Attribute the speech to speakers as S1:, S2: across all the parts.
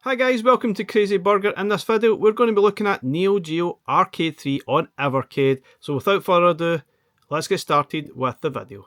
S1: Hi guys, welcome to Crazy Burger. In this video we're going to be looking at Neo Geo Arcade 3 on Evercade. So without further ado, let's get started with the video.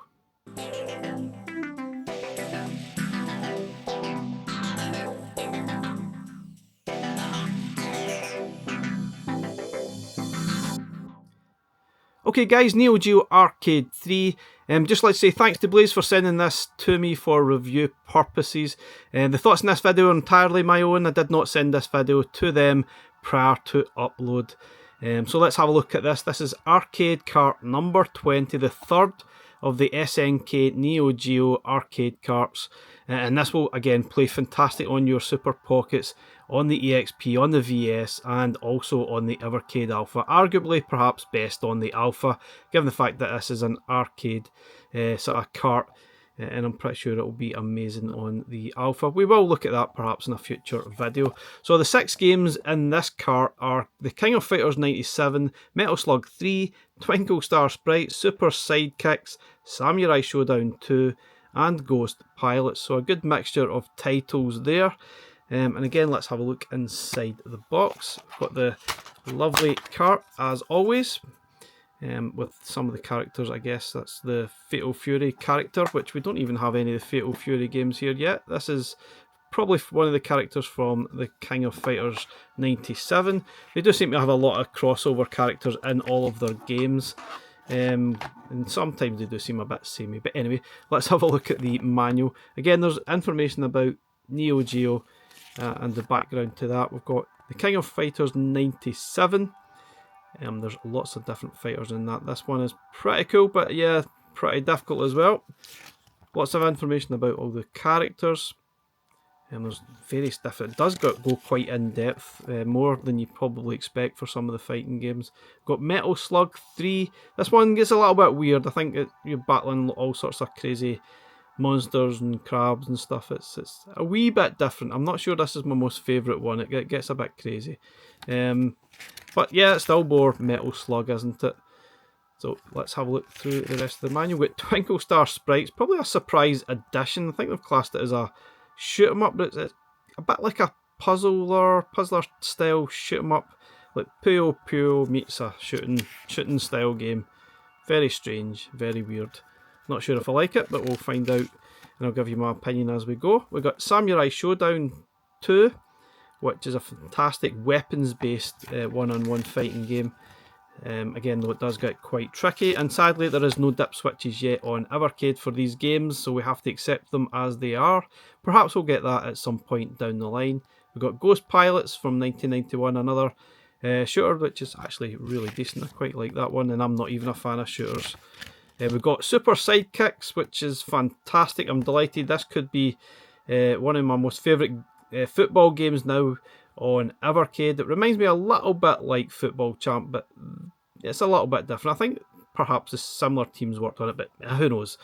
S1: Okay guys, Neo Geo Arcade 3. Just like to say thanks to Blaze for sending this to me for review purposes. The thoughts in this video are entirely my own. I did not send this video to them prior to upload. So let's have a look at this. This is arcade cart number 20, the third of the SNK Neo Geo arcade carts. And this will again play fantastic on your Super Pockets, on the EXP, on the VS, and also on the Evercade Alpha. Arguably, perhaps best on the Alpha, given the fact that this is an arcade sort of cart, and I'm pretty sure it will be amazing on the Alpha. We will look at that perhaps in a future video. So the 6 games in this cart are the King of Fighters 97, Metal Slug 3, Twinkle Sprites, Super Sidekicks, Samurai Shodown 2, and Ghost Pilots. So a good mixture of titles there. And again, let's have a look inside the box. We've got the lovely cart as always, with some of the characters. I guess that's the Fatal Fury character, which we don't even have any of the Fatal Fury games here yet. This is probably one of the characters from the King of Fighters 97. They do seem to have a lot of crossover characters in all of their games. And sometimes they do seem a bit samey. But anyway, let's have a look at the manual. Again, there's information about Neo Geo and the background to that. We've got the King of Fighters 97. There's lots of different fighters in that. This one is pretty cool, but yeah, pretty difficult as well. Lots of information about all the characters. There's various different. It does go quite in depth, more than you probably expect for some of the fighting games. Got Metal Slug 3. This one gets a little bit weird. I think you're battling all sorts of crazy monsters and crabs and stuff. It's a wee bit different. I'm not sure this is my most favourite one. It gets a bit crazy. But yeah, it's still more Metal Slug, isn't it? So let's have a look through the rest of the manual. We've got Twinkle Sprites, probably a surprise addition. I think they've classed it as a shoot 'em up, but it's a bit like a puzzler style shoot 'em up, like Puyo Puyo meets a shooting style game. Very strange, very weird. Not sure if I like it, but we'll find out, and I'll give you my opinion as we go. We've got Samurai Shodown 2, which is a fantastic weapons-based one-on-one fighting game. Again, though, it does get quite tricky, and sadly there is no dip switches yet on Evercade for these games, so we have to accept them as they are. Perhaps we'll get that at some point down the line. We've got Ghost Pilots from 1991, another shooter which is actually really decent. I quite like that one, and I'm not even a fan of shooters. We've got Super Sidekicks, which is fantastic. I'm delighted. This could be one of my most favourite football games now on Evercade. It reminds me a little bit like Football Champ, but it's a little bit different. I think perhaps the similar teams worked on it, but who knows.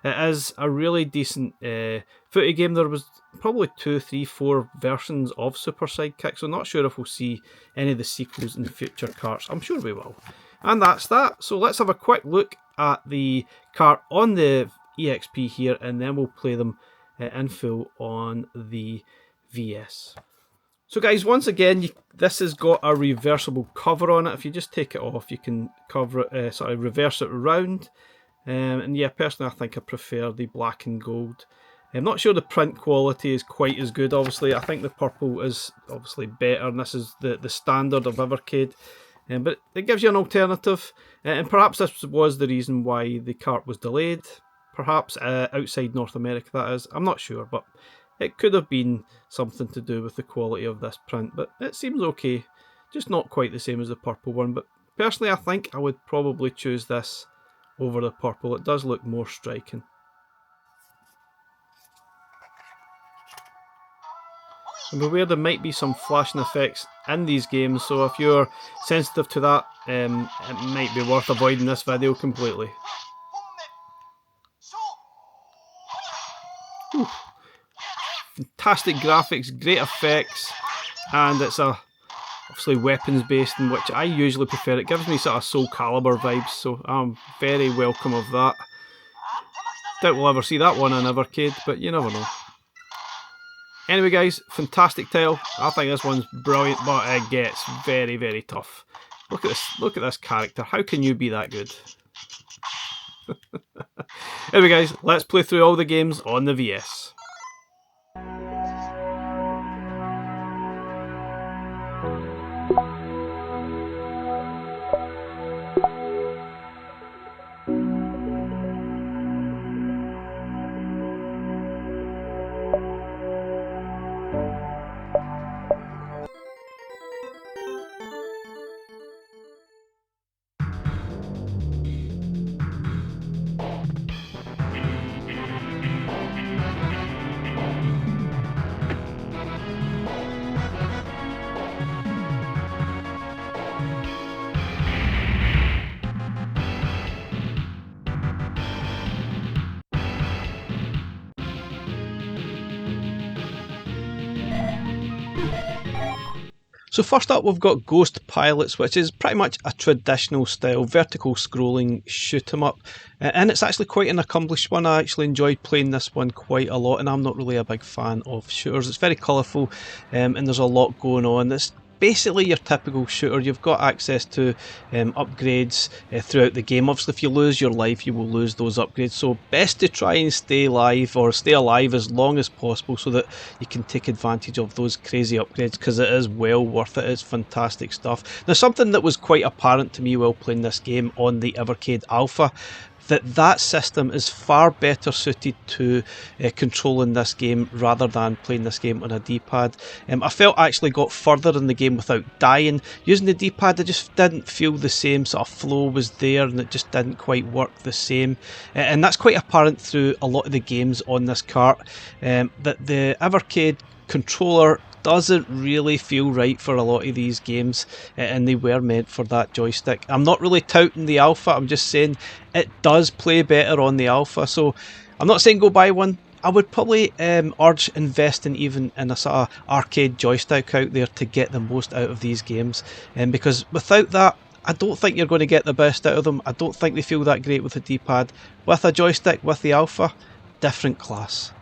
S1: It is a really decent footy game. There was probably 2, 3, 4 versions of Super Sidekicks, so I'm not sure if we'll see any of the sequels in future carts. I'm sure we will. And that's that. So let's have a quick look at the cart on the EXP here, and then we'll play them in full on the VS. So guys, once again, this has got a reversible cover on it. If you just take it off, you can cover it, reverse it around. And yeah, personally, I think I prefer the black and gold. I'm not sure the print quality is quite as good. Obviously, I think the purple is obviously better, and this is the standard of Evercade. But it gives you an alternative, and perhaps this was the reason why the cart was delayed. Perhaps outside North America, that is. I'm not sure, but it could have been something to do with the quality of this print, but it seems okay. Just not quite the same as the purple one, but personally I think I would probably choose this over the purple. It does look more striking. And beware, there might be some flashing effects in these games, so if you're sensitive to that, it might be worth avoiding this video completely. Ooh. Fantastic graphics, great effects, and it's obviously weapons based, in which I usually prefer. It gives me sort of Soul Calibur vibes, so I'm very welcome of that. Doubt we'll ever see that one on Evercade, but you never know. Anyway guys, fantastic tile. I think this one's brilliant, but it gets very, very tough. Look at this character. How can you be that good? Anyway guys, let's play through all the games on the VS. So first up we've got Ghost Pilots, which is pretty much a traditional style vertical scrolling shoot 'em up, and it's actually quite an accomplished one. I actually enjoyed playing this one quite a lot, and I'm not really a big fan of shooters. It's very colourful, and there's a lot going on. It's basically your typical shooter. You've got access to upgrades throughout the game. Obviously if you lose your life you will lose those upgrades, so best to try and stay alive as long as possible so that you can take advantage of those crazy upgrades, because it is well worth it. It's fantastic stuff. Now, something that was quite apparent to me while playing this game on the Evercade Alpha, that system is far better suited to controlling this game rather than playing this game on a D-pad. I felt I actually got further in the game without dying. Using the D-pad, it just didn't feel the same sort of flow was there, and it just didn't quite work the same. And that's quite apparent through a lot of the games on this cart, that the Evercade controller doesn't really feel right for a lot of these games, and they were meant for that joystick. I'm not really touting the Alpha, I'm just saying it does play better on the Alpha, so I'm not saying go buy one. I would probably urge investing even in a sort of arcade joystick out there to get the most out of these games, because without that I don't think you're going to get the best out of them. I don't think they feel that great with a D-pad. With a joystick, with the Alpha, different class.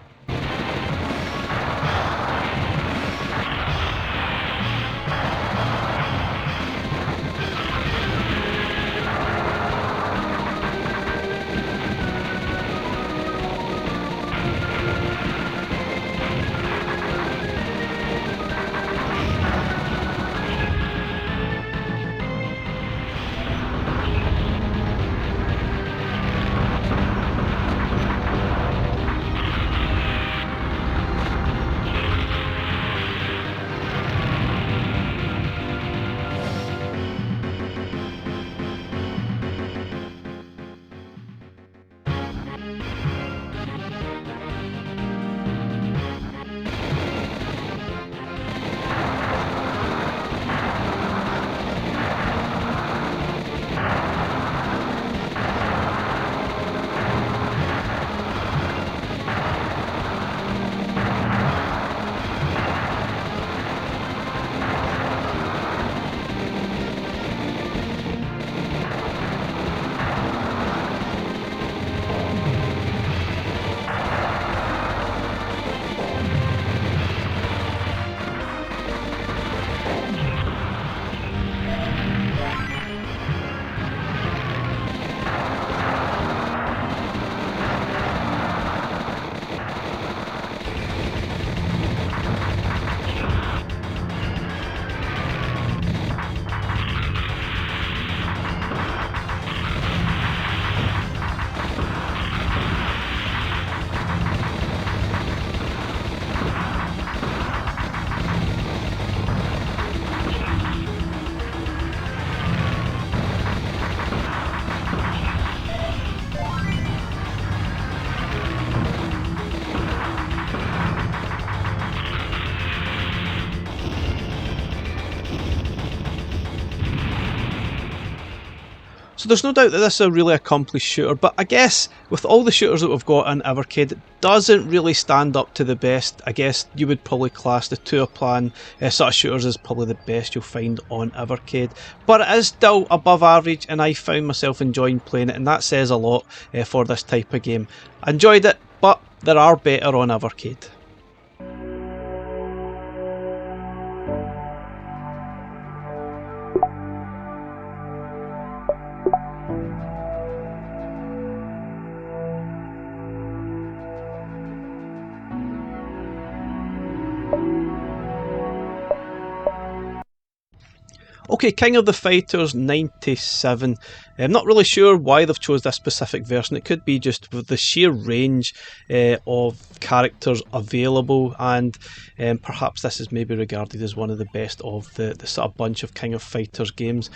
S1: So there's no doubt that this is a really accomplished shooter, but I guess with all the shooters that we've got in Evercade, it doesn't really stand up to the best. I guess you would probably class the tour plan sort of shooters as probably the best you'll find on Evercade, but it is still above average, and I found myself enjoying playing it, and that says a lot for this type of game. I enjoyed it, but there are better on Evercade. Okay, King of the Fighters 97. I'm not really sure why they've chose this specific version. It could be just with the sheer range of characters available, and perhaps this is maybe regarded as one of the best of the sort of bunch of King of Fighters games.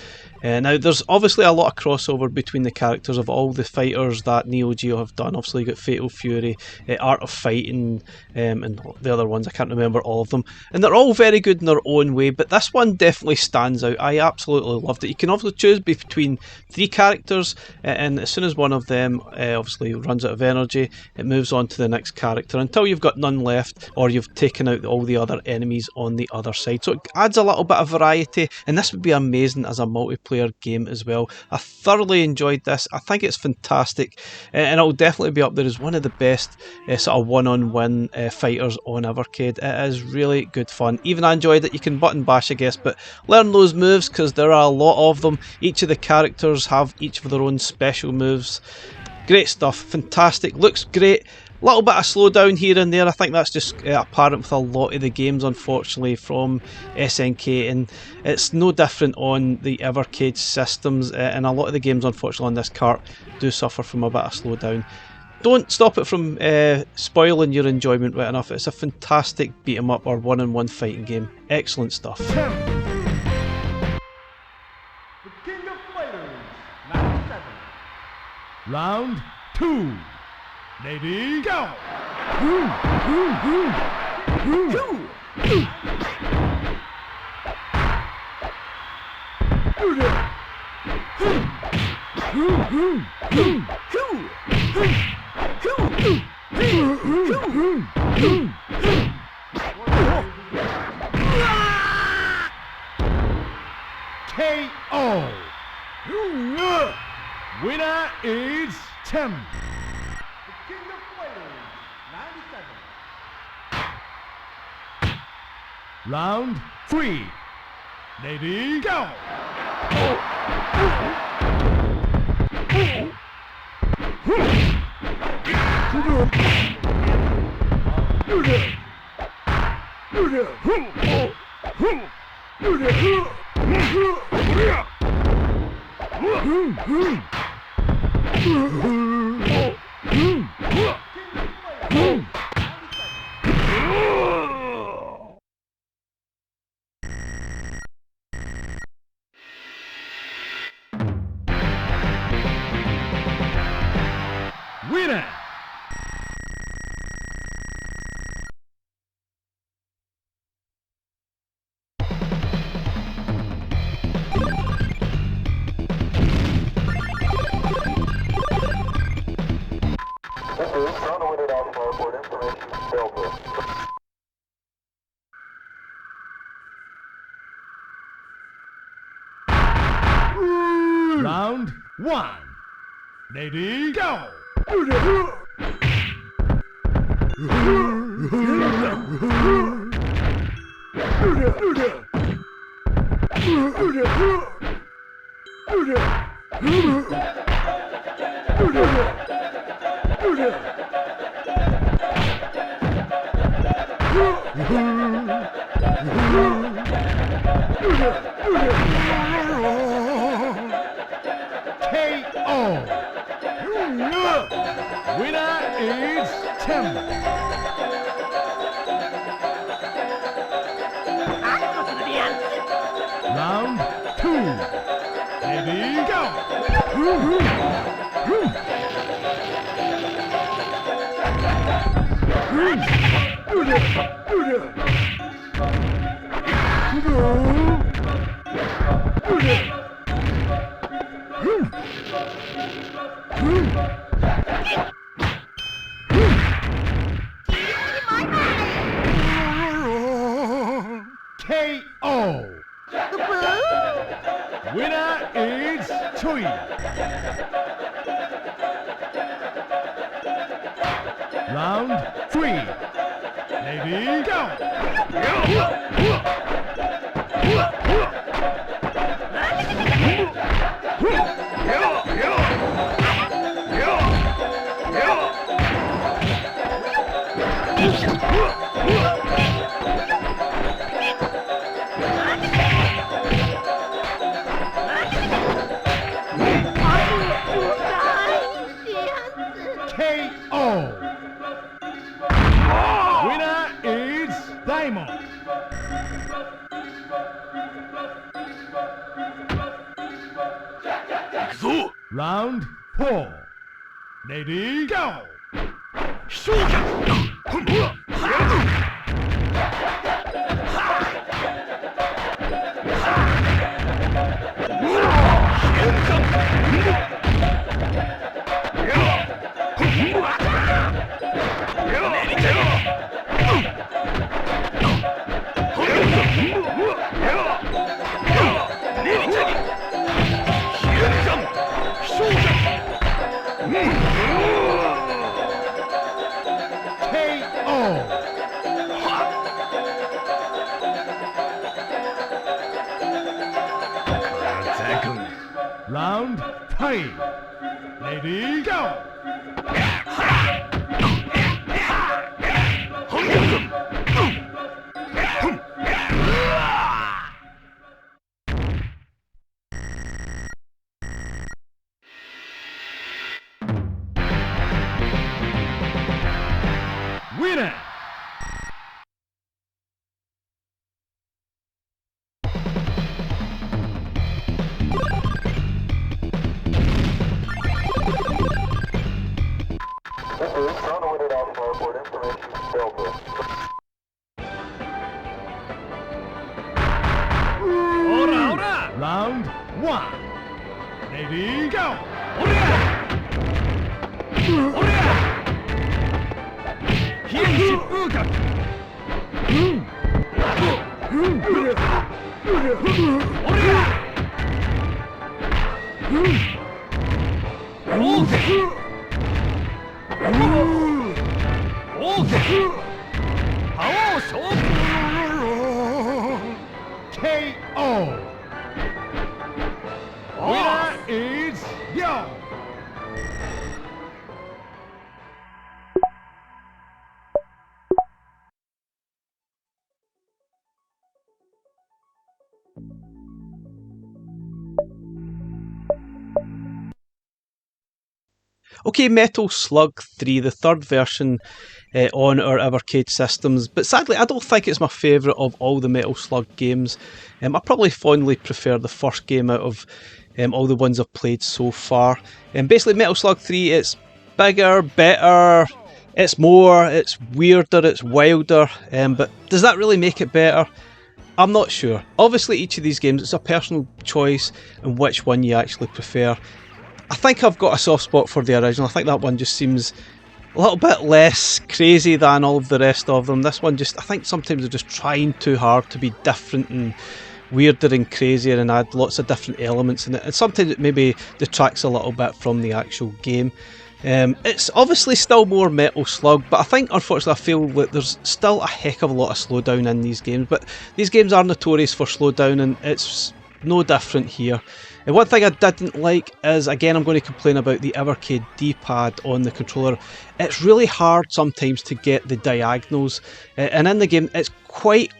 S1: Now, there's obviously a lot of crossover between the characters of all the fighters that Neo Geo have done. Obviously, you got Fatal Fury, Art of Fighting, and the other ones, I can't remember all of them. And they're all very good in their own way, but this one definitely stands out. I absolutely loved it. You can also choose between 3 characters, and as soon as one of them obviously runs out of energy, it moves on to the next character until you've got none left, or you've taken out all the other enemies on the other side. So it adds a little bit of variety, and this would be amazing as a multiplayer game as well. I thoroughly enjoyed this. I think it's fantastic, and it'll definitely be up there as one of the best sort of one-on-one fighters on Evercade. It is really good fun. Even I enjoyed it. You can button bash, I guess, but learn those moves because there are a lot of them. Each of the characters have each of their own special moves. Great stuff, fantastic, looks great. A little bit of slowdown here and there. I think that's just apparent with a lot of the games, unfortunately, from SNK, and it's no different on the Evercade systems, and a lot of the games, unfortunately, on this cart do suffer from a bit of slowdown. Don't stop it from spoiling your enjoyment right enough. It's a fantastic beat 'em up or one-on-one fighting game. Excellent stuff.
S2: The King of Fighters 97. Round 2. Lady, go! KO! Winner is Tim. The King of Fighters 97. Round 3. Lady, go! Winner! Round 1. Lady, go! KO! Winner is Tim. Round 2. Ready, go! KO! Winner is Chui. Round 3. Ready, go! Round 4. Ready, go! Round 3. Ready, go! Winner! Round 1. Ready, go! KO! Winner is Yo!
S1: Okay, Metal Slug 3, the third version on our Evercade systems, but sadly I don't think it's my favourite of all the Metal Slug games. I probably fondly prefer the first game out of all the ones I've played so far. Basically Metal Slug 3, it's bigger, better, it's more, it's weirder, it's wilder, but does that really make it better? I'm not sure. Obviously each of these games, it's a personal choice and which one you actually prefer. I think I've got a soft spot for the original. I think that one just seems a little bit less crazy than all of the rest of them. This one just, I think sometimes they're just trying too hard to be different and weirder and crazier and add lots of different elements in it. And sometimes it maybe detracts a little bit from the actual game. It's obviously still more Metal Slug, but I think unfortunately I feel that there's still a heck of a lot of slowdown in these games. But these games are notorious for slowdown and it's no different here. And one thing I didn't like is, again, I'm going to complain about the Evercade D-pad on the controller. It's really hard sometimes to get the diagonals, and in the game it's quite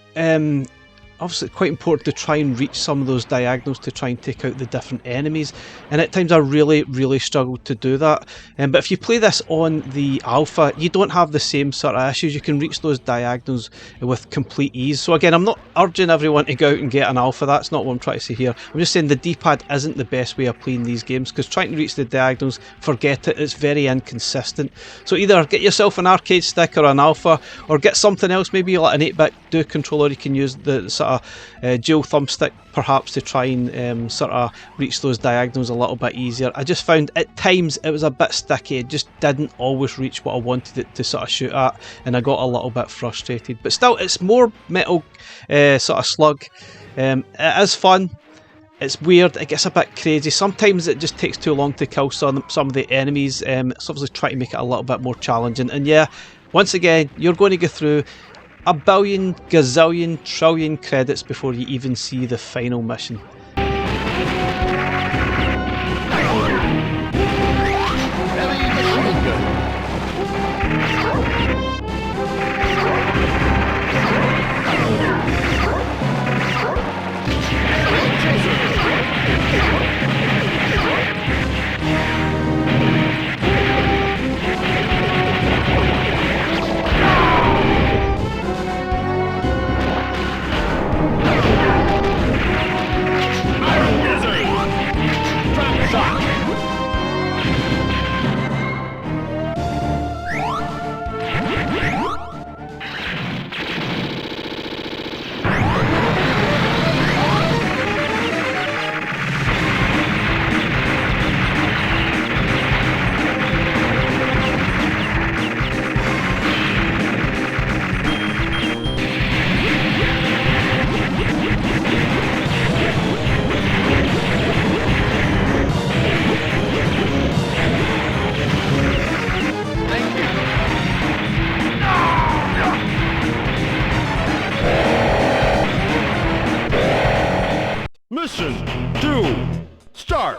S1: obviously quite important to try and reach some of those diagonals to try and take out the different enemies, and at times I really struggled to do that. But if you play this on the alpha, you don't have the same sort of issues. You can reach those diagonals with complete ease. So again, I'm not urging everyone to go out and get an alpha, that's not what I'm trying to say here. I'm just saying the D-pad isn't the best way of playing these games, because trying to reach the diagonals, forget it, it's very inconsistent. So either get yourself an arcade stick or an alpha, or get something else, maybe like an 8-bit do controller. You can use the sort of dual thumbstick perhaps to try and sort of reach those diagonals a little bit easier. I just found at times it was a bit sticky, it just didn't always reach what I wanted it to sort of shoot at, and I got a little bit frustrated. But still, it's more Metal sort of Slug. It is fun. It's weird, it gets a bit crazy, sometimes it just takes too long to kill some of the enemies. It's obviously trying to make it a little bit more challenging, and yeah, once again, you're going to go through a billion, gazillion, trillion credits before you even see the final mission.
S2: 2, start!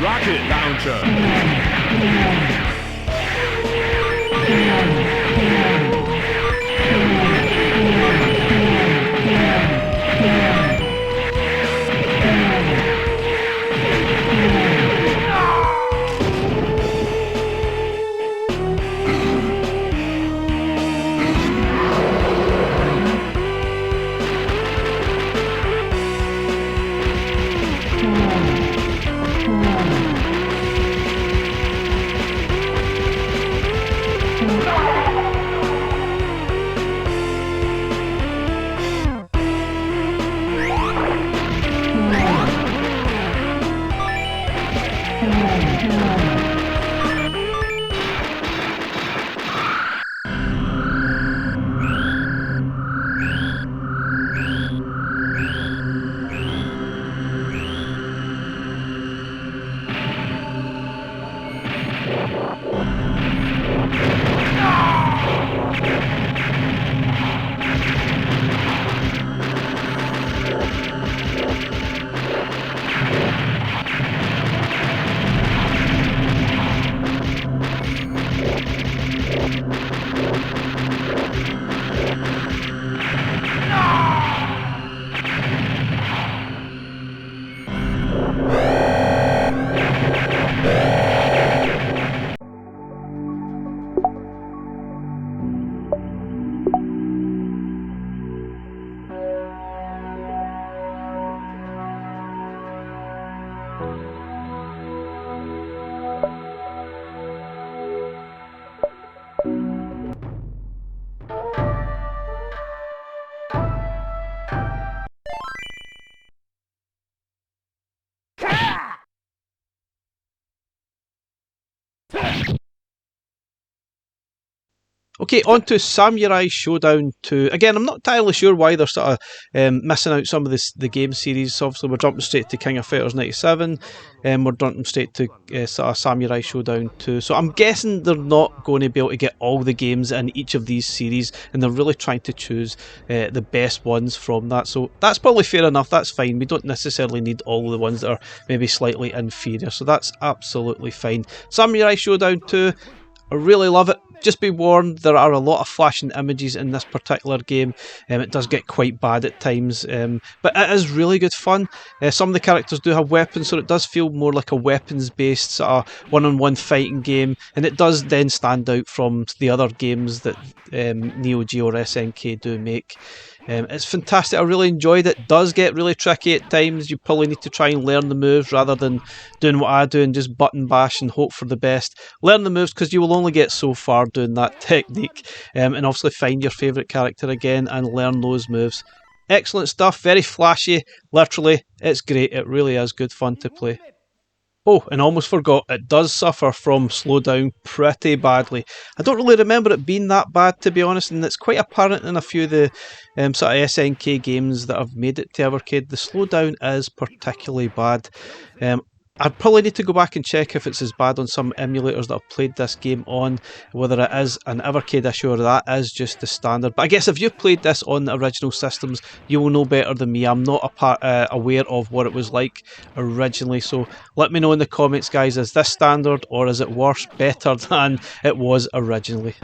S2: Rocket launcher.
S1: Okay, on to Samurai Shodown 2. Again, I'm not entirely sure why they're sort of missing out some of the game series. Obviously, we're jumping straight to King of Fighters 97, and we're jumping straight to sort of Samurai Shodown 2. So I'm guessing they're not going to be able to get all the games in each of these series, and they're really trying to choose the best ones from that. So that's probably fair enough, that's fine. We don't necessarily need all the ones that are maybe slightly inferior, so that's absolutely fine. Samurai Shodown 2, I really love it. just be warned, there are a lot of flashing images in this particular game. It does get quite bad at times, but it is really good fun. Some of the characters do have weapons, so it does feel more like a weapons-based sort of one-on-one fighting game, and it does then stand out from the other games that Neo Geo or SNK do make. It's fantastic. I really enjoyed it. It does get really tricky at times. You probably need to try and learn the moves rather than doing what I do and just button bash and hope for the best. Learn the moves because you will only get so far doing that technique, and obviously find your favourite character again and learn those moves. Excellent stuff, very flashy, literally, it's great, it really is good fun to play. Oh, and almost forgot, it does suffer from slowdown pretty badly. I don't really remember it being that bad, to be honest, and it's quite apparent in a few of the sort of SNK games that have made it to Evercade. The slowdown is particularly bad. I'd probably need to go back and check if it's as bad on some emulators that I've played this game on, whether it is an Evercade issue or that is just the standard. But I guess if you've played this on the original systems, you will know better than me. I'm not aware of what it was like originally, so let me know in the comments, guys. Is this standard or is it worse, better than it was originally?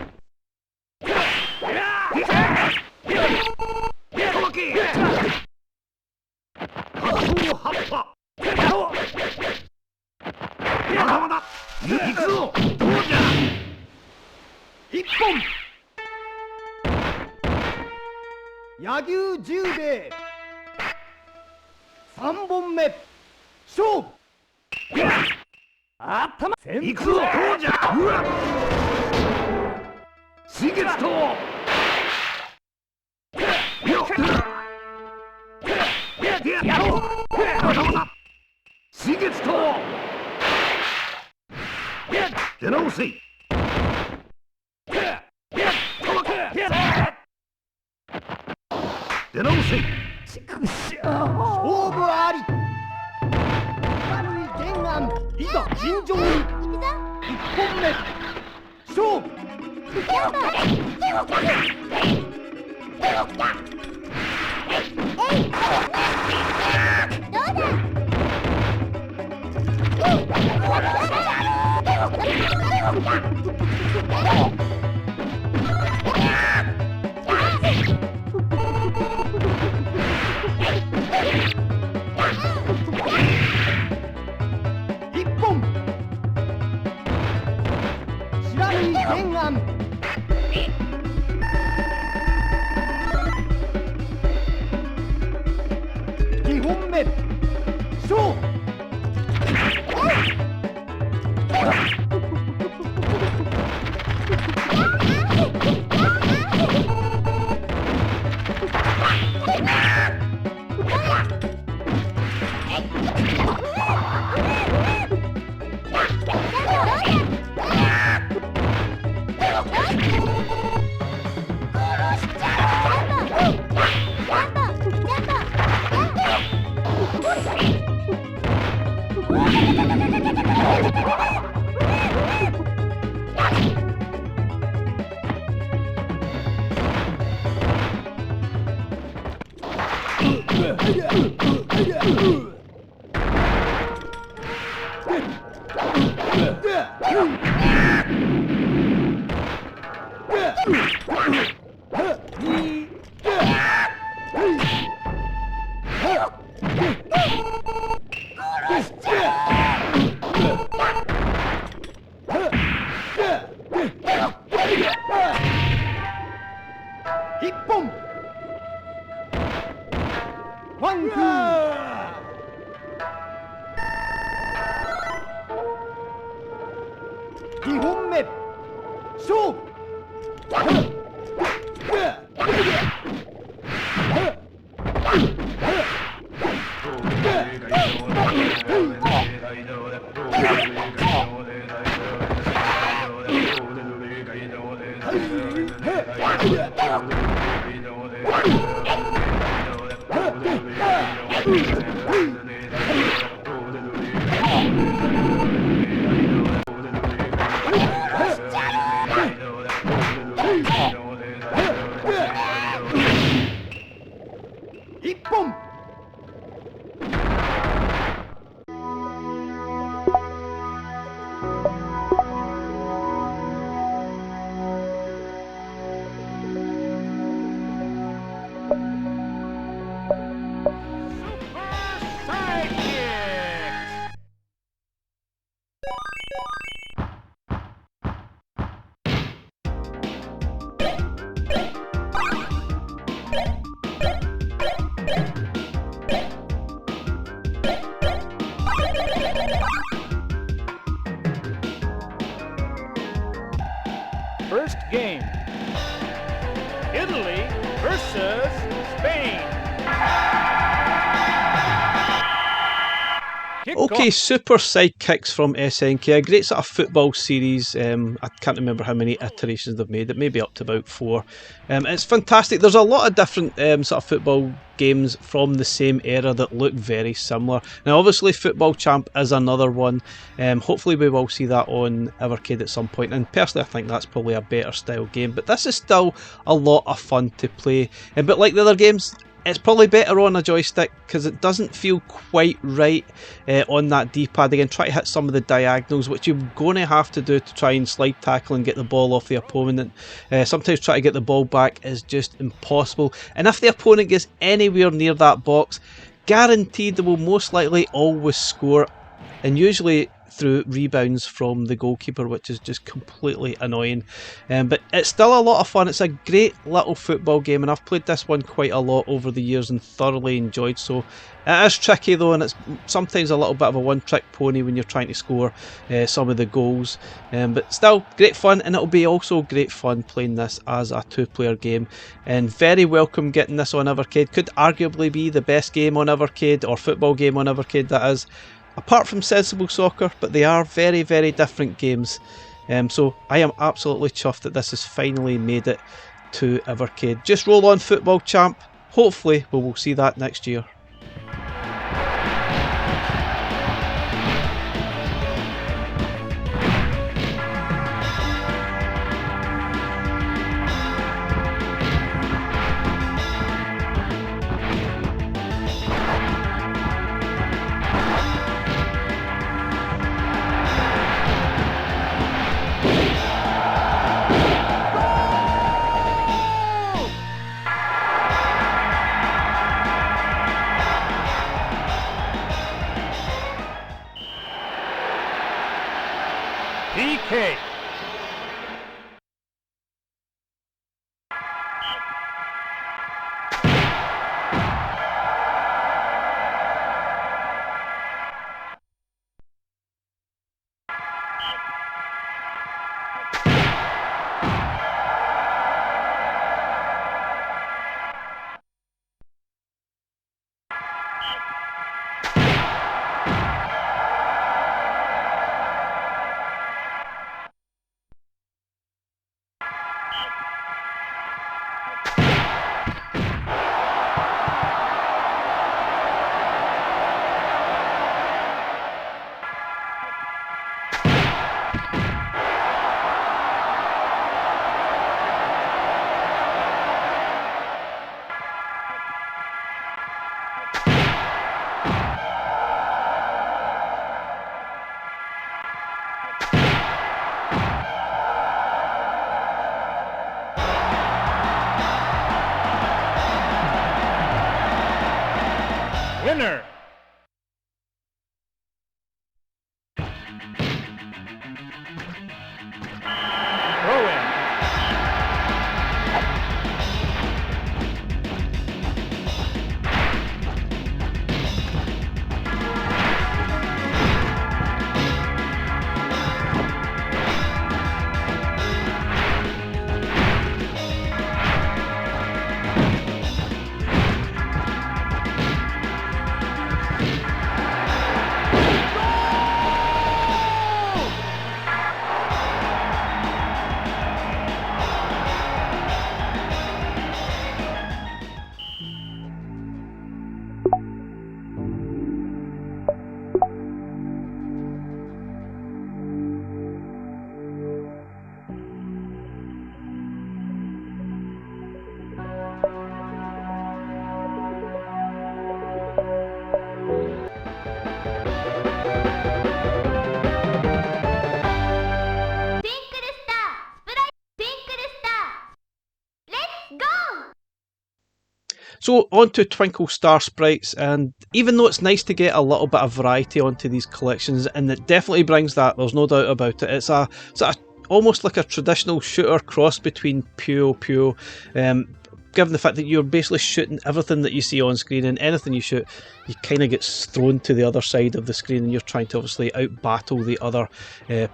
S2: First game. Italy versus Spain.
S1: Okay, Super Sidekicks from SNK, a great sort of football series. I can't remember how many iterations they've made it, maybe up to about 4. It's fantastic. There's a lot of different sort of football games from the same era that look very similar. Now obviously Football Champ is another one. Hopefully we will see that on Evercade at some point, and personally I think that's probably a better style game, but this is still a lot of fun to play. But like the other games, it's probably better on a joystick because it doesn't feel quite right on that D-pad. Again, try to hit some of the diagonals, which you're going to have to do to try and slide tackle and get the ball off the opponent. Sometimes try to get the ball back is just impossible. And if the opponent gets anywhere near that box, guaranteed they will most likely always score, and usually through rebounds from the goalkeeper, which is just completely annoying. But it's still a lot of fun. It's a great little football game, and I've played this one quite a lot over the years and thoroughly enjoyed so. It is tricky though, and it's sometimes a little bit of a one-trick pony when you're trying to score some of the goals. But still, great fun, and it'll be also great fun playing this as a 2-player game. And very welcome getting this on Evercade. Could arguably be the best game on Evercade, or football game on Evercade that is, apart from Sensible Soccer, but they are very, very different games. So I am absolutely chuffed that this has finally made it to Evercade. Just roll on, Football Champ. Hopefully we will see that next year.
S2: PK. Winner. Throw-in.
S1: So on to Twinkle Star Sprites, and even though it's nice to get a little bit of variety onto these collections, and it definitely brings that, there's no doubt about it, it's a sort of almost like a traditional shooter cross between Puyo Puyo, given the fact that you're basically shooting everything that you see on screen, and anything you shoot you kind of get thrown to the other side of the screen and you're trying to obviously out-battle the other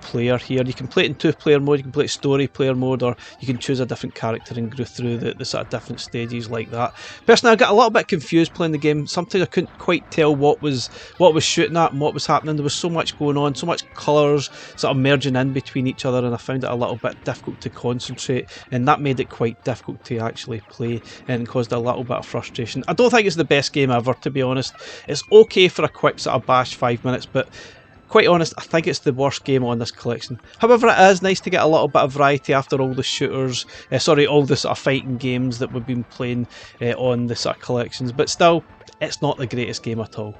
S1: player here. You can play it in 2-player mode, you can play it story player mode, or you can choose a different character and go through the sort of different stages like that. Personally, I got a little bit confused playing the game. Sometimes I couldn't quite tell what was shooting at and what was happening. There was so much going on, so much colours sort of merging in between each other, and I found it a little bit difficult to concentrate, and that made it quite difficult to actually play and caused a little bit of frustration. I don't think it's the best game ever, to be honest. It's okay for a quick sort of bash 5 minutes, but quite honest, I think it's the worst game on this collection. However, it is nice to get a little bit of variety after all the shooters, all the sort of fighting games that we've been playing on the sort of collections, but still, it's not the greatest game at all.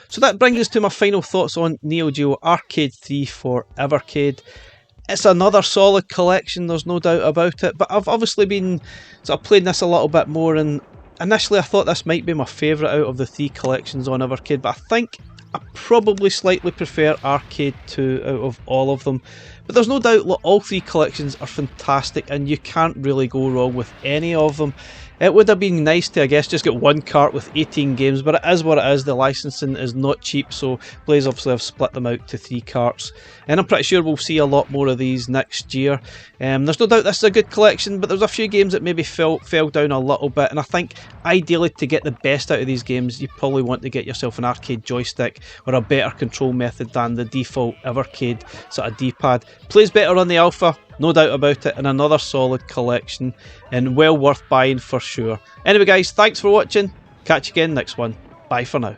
S1: So that brings us to my final thoughts on Neo Geo Arcade 3 for Evercade. It's another solid collection, there's no doubt about it, but I've obviously been sort of playing this a little bit more, and initially I thought this might be my favourite out of the 3 collections on Evercade, but I think I probably slightly prefer Arcade 2 out of all of them. But there's no doubt that all 3 collections are fantastic and you can't really go wrong with any of them. It would have been nice to, I guess, just get one cart with 18 games, but it is what it is. The licensing is not cheap, so Blaze obviously have split them out to 3 carts. And I'm pretty sure we'll see a lot more of these next year. There's no doubt this is a good collection, but there's a few games that maybe fell down a little bit, and I think ideally to get the best out of these games, you probably want to get yourself an arcade joystick or a better control method than the default Evercade sort of D-pad. Plays better on the Alpha, no doubt about it, and another solid collection and well worth buying for sure. Anyway guys, thanks for watching, catch you again next one, bye for now.